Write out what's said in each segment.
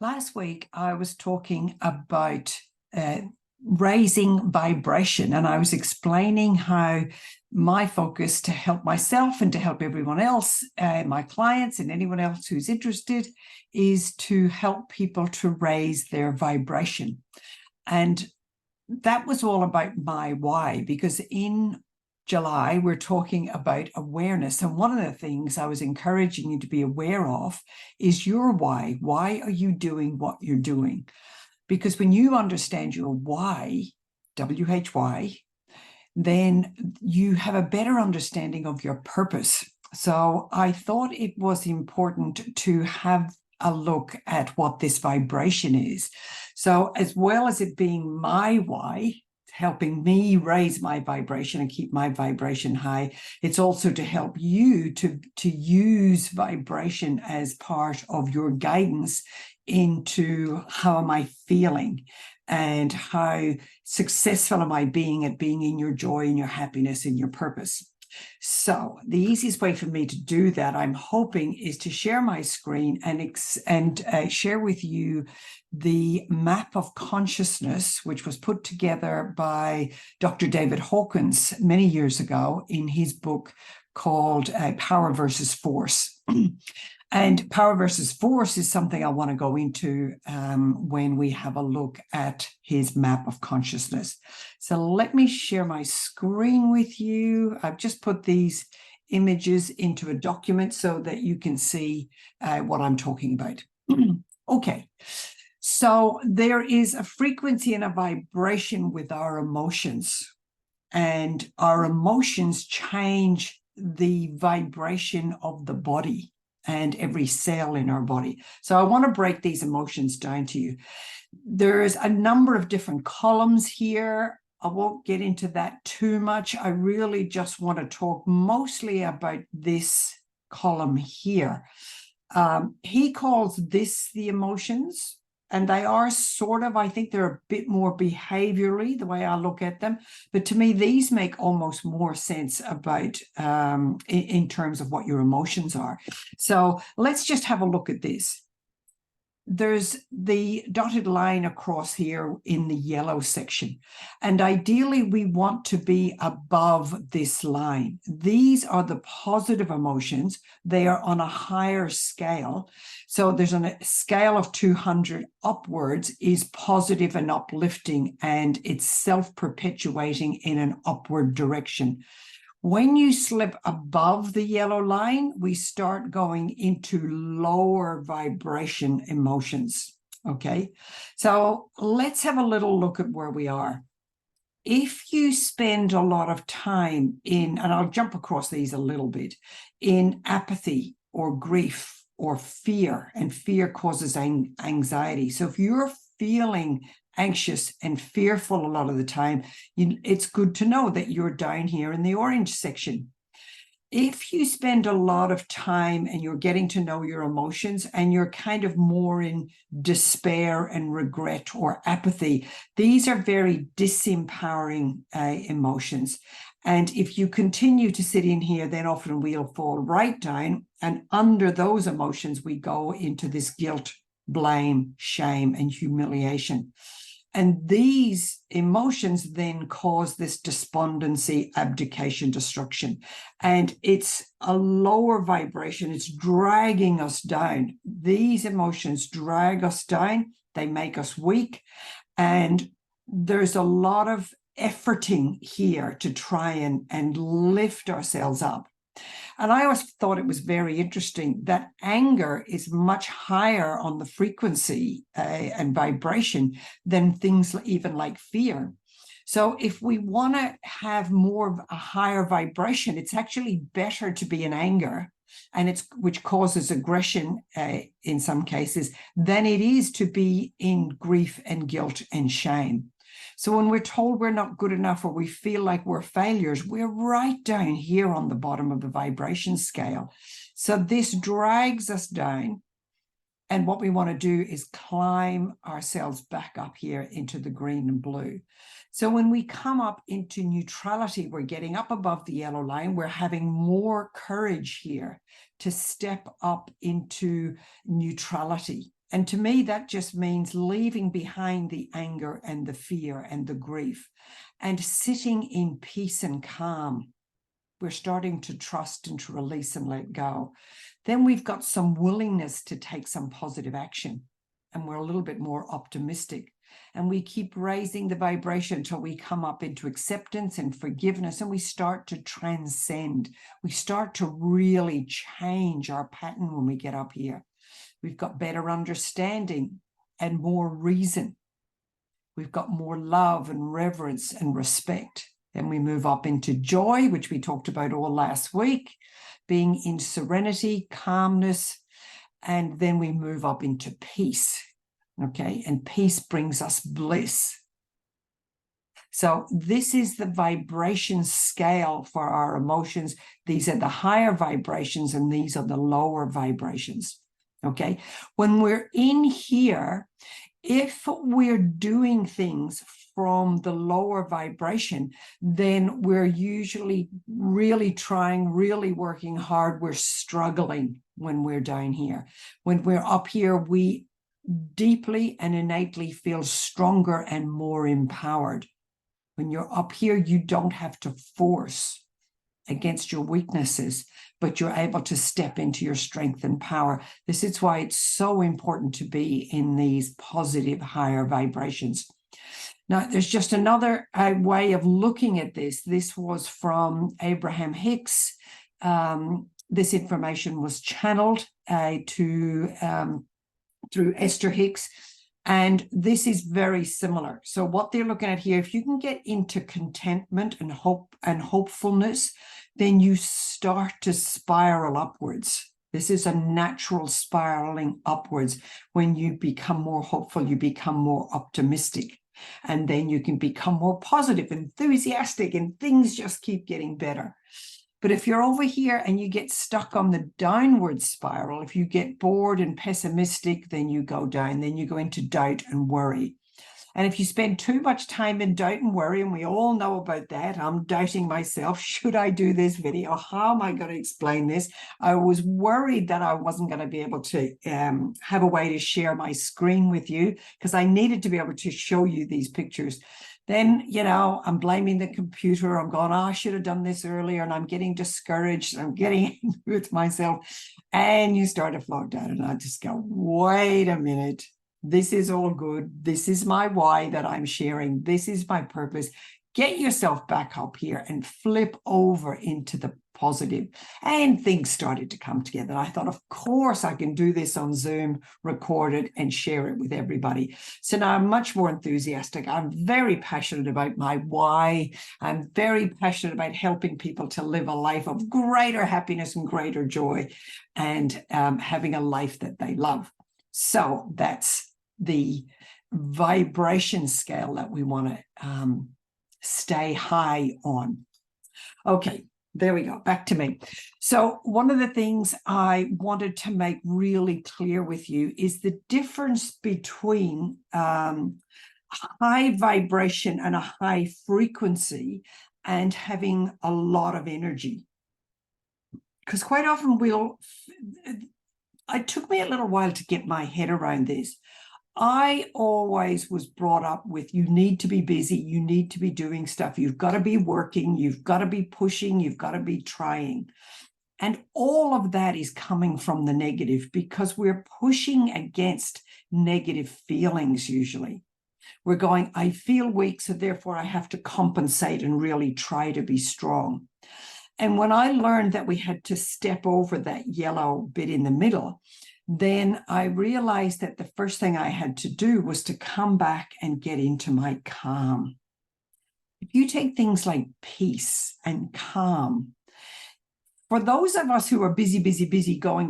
Last week, I was talking about raising vibration, and I was explaining how my focus to help myself and to help everyone else, my clients and anyone else who's interested, is to help people to raise their vibration. And that was all about my why, because in July, we're talking about awareness. And one of the things I was encouraging you to be aware of is your why. Why are you doing what you're doing? Because when you understand your why, WHY, then you have a better understanding of your purpose. So I thought it was important to have a look at what this vibration is. So as well as it being my why, helping me raise my vibration and keep my vibration high, it's also to help you to use vibration as part of your guidance into how am I feeling and how successful am I being at being in your joy and your happiness and your purpose. So the easiest way for me to do that, I'm hoping, is to share my screen and share with you the map of consciousness, which was put together by Dr. David Hawkins many years ago in his book called Power versus Force. And power versus force is something I want to go into when we have a look at his map of consciousness. So let me share my screen with you. I've just put these images into a document so that you can see what I'm talking about. Okay, so there is a frequency and a vibration with our emotions, and our emotions change the vibration of the body and every cell in our body. So I want to break these emotions down to you. There's a number of different columns here. I won't get into that too much. I really just want to talk mostly about this column here. He calls this the emotions, and they are sort of, I think they're a bit more behaviorally, the way I look at them. But to me, these make almost more sense about in terms of what your emotions are. So let's just have a look at this. There's the dotted line across here in the yellow section. And ideally, we want to be above this line. These are the positive emotions. They are on a higher scale. So there's a scale of 200 upwards is positive and uplifting, and it's self-perpetuating in an upward direction. When you slip above the yellow line, we start going into lower vibration emotions, okay? So let's have a little look at where we are. If you spend a lot of time in, and I'll jump across these a little bit, in apathy or grief or fear, and fear causes anxiety. So if you're feeling anxious and fearful a lot of the time, it's good to know that you're down here in the orange section. If you spend a lot of time and you're getting to know your emotions and you're kind of more in despair and regret or apathy, these are very disempowering emotions. And if you continue to sit in here, then often we'll fall right down. And under those emotions, we go into this guilt, blame, shame, and humiliation. And these emotions then cause this despondency, abdication, destruction. And it's a lower vibration. It's dragging us down. These emotions drag us down. They make us weak. And there's a lot of efforting here to try and lift ourselves up. And I always thought it was very interesting that anger is much higher on the frequency and vibration than things even like fear. So if we want to have more of a higher vibration, it's actually better to be in anger, and which causes aggression in some cases, than it is to be in grief and guilt and shame. So when we're told we're not good enough or we feel like we're failures, we're right down here on the bottom of the vibration scale. So this drags us down. And what we want to do is climb ourselves back up here into the green and blue. So when we come up into neutrality, we're getting up above the yellow line. We're having more courage here to step up into neutrality. And to me, that just means leaving behind the anger and the fear and the grief and sitting in peace and calm. We're starting to trust and to release and let go. Then we've got some willingness to take some positive action, and we're a little bit more optimistic. And we keep raising the vibration until we come up into acceptance and forgiveness, and we start to transcend. We start to really change our pattern when we get up here. We've got better understanding and more reason. We've got more love and reverence and respect. Then we move up into joy, which we talked about all last week, being in serenity, calmness, and then we move up into peace. Okay, and peace brings us bliss. So this is the vibration scale for our emotions. These are the higher vibrations, and these are the lower vibrations. Okay, when we're in here, if we're doing things from the lower vibration, then we're usually really trying, really working hard. We're struggling when we're down here. When we're up here, we deeply and innately feel stronger and more empowered. When you're up here, you don't have to force against your weaknesses, but you're able to step into your strength and power. This is why it's so important to be in these positive, higher vibrations. Now, there's just another way of looking at this. This was from Abraham Hicks. This information was channeled through Esther Hicks. And this is very similar. So what they're looking at here, if you can get into contentment and hope and hopefulness, then you start to spiral upwards. This is a natural spiraling upwards. When you become more hopeful, you become more optimistic. And then you can become more positive, enthusiastic, and things just keep getting better. But if you're over here and you get stuck on the downward spiral, if you get bored and pessimistic, then you go down, then you go into doubt and worry. And if you spend too much time in doubt and worry, and we all know about that, I'm doubting myself. Should I do this video? How am I going to explain this? I was worried that I wasn't going to be able to have a way to share my screen with you, because I needed to be able to show you these pictures. Then, you know, I'm blaming the computer. I'm going, oh, I should have done this earlier. And I'm getting discouraged. I'm getting angry with myself. And you start to float down. And I just go, wait a minute. This is all good. This is my why that I'm sharing. This is my purpose. Get yourself back up here and flip over into the positive. And things started to come together. I thought, of course, I can do this on Zoom, record it, and share it with everybody. So now I'm much more enthusiastic. I'm very passionate about my why. I'm very passionate about helping people to live a life of greater happiness and greater joy, and having a life that they love. So that's the vibration scale that we want to stay high on. Okay, there we go. Back to me. So one of the things I wanted to make really clear with you is the difference between high vibration and a high frequency and having a lot of energy. Because quite often it took me a little while to get my head around this. I always was brought up with, you need to be busy, you need to be doing stuff, you've got to be working, you've got to be pushing, you've got to be trying. And all of that is coming from the negative, because we're pushing against negative feelings usually. We're going, I feel weak, so therefore I have to compensate and really try to be strong. And when I learned that we had to step over that yellow bit in the middle, then I realized that the first thing I had to do was to come back and get into my calm. If you take things like peace and calm, for those of us who are busy, going,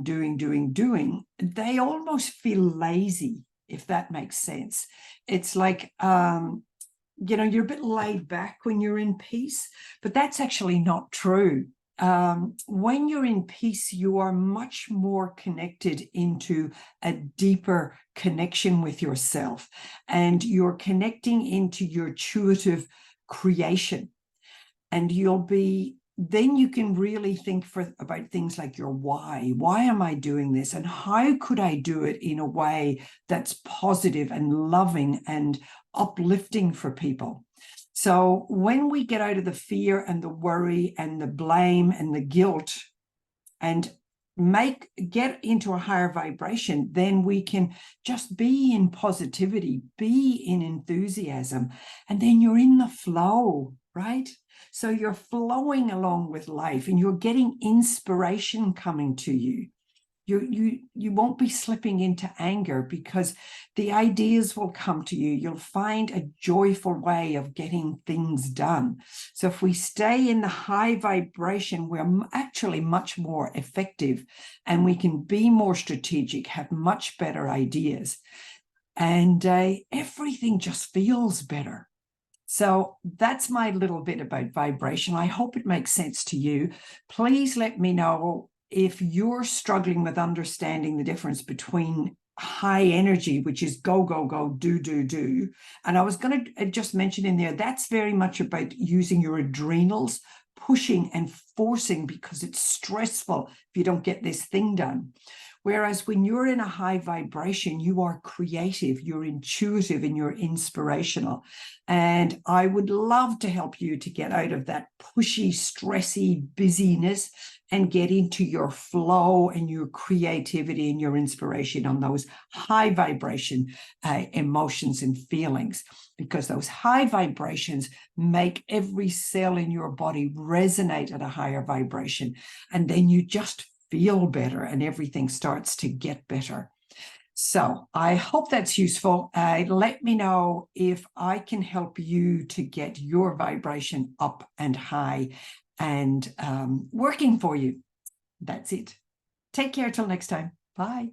doing, they almost feel lazy, if that makes sense. It's like, you're a bit laid back when you're in peace, but that's actually not true. When you're in peace, you are much more connected into a deeper connection with yourself, and you're connecting into your intuitive creation, and you'll be then you can really think about things like your why. Why am I doing this? And how could I do it in a way that's positive and loving and uplifting for people? So when we get out of the fear and the worry and the blame and the guilt and get into a higher vibration, then we can just be in positivity, be in enthusiasm, and then you're in the flow, right? So you're flowing along with life and you're getting inspiration coming to you. You won't be slipping into anger because the ideas will come to you. You'll find a joyful way of getting things done. So if we stay in the high vibration, we're actually much more effective and we can be more strategic, have much better ideas, and everything just feels better. So that's my little bit about vibration. I hope it makes sense to you. Please let me know if you're struggling with understanding the difference between high energy, which is go, go, go, do, do, do. And I was going to just mention in there, that's very much about using your adrenals, pushing and forcing because it's stressful if you don't get this thing done. Whereas when you're in a high vibration, you are creative, you're intuitive, and you're inspirational. And I would love to help you to get out of that pushy, stressy busyness and get into your flow and your creativity and your inspiration on those high vibration emotions and feelings, because those high vibrations make every cell in your body resonate at a higher vibration. And then you just feel better and everything starts to get better. So I hope that's useful. Let me know if I can help you to get your vibration up and high and working for you. That's it. Take care till next time. Bye.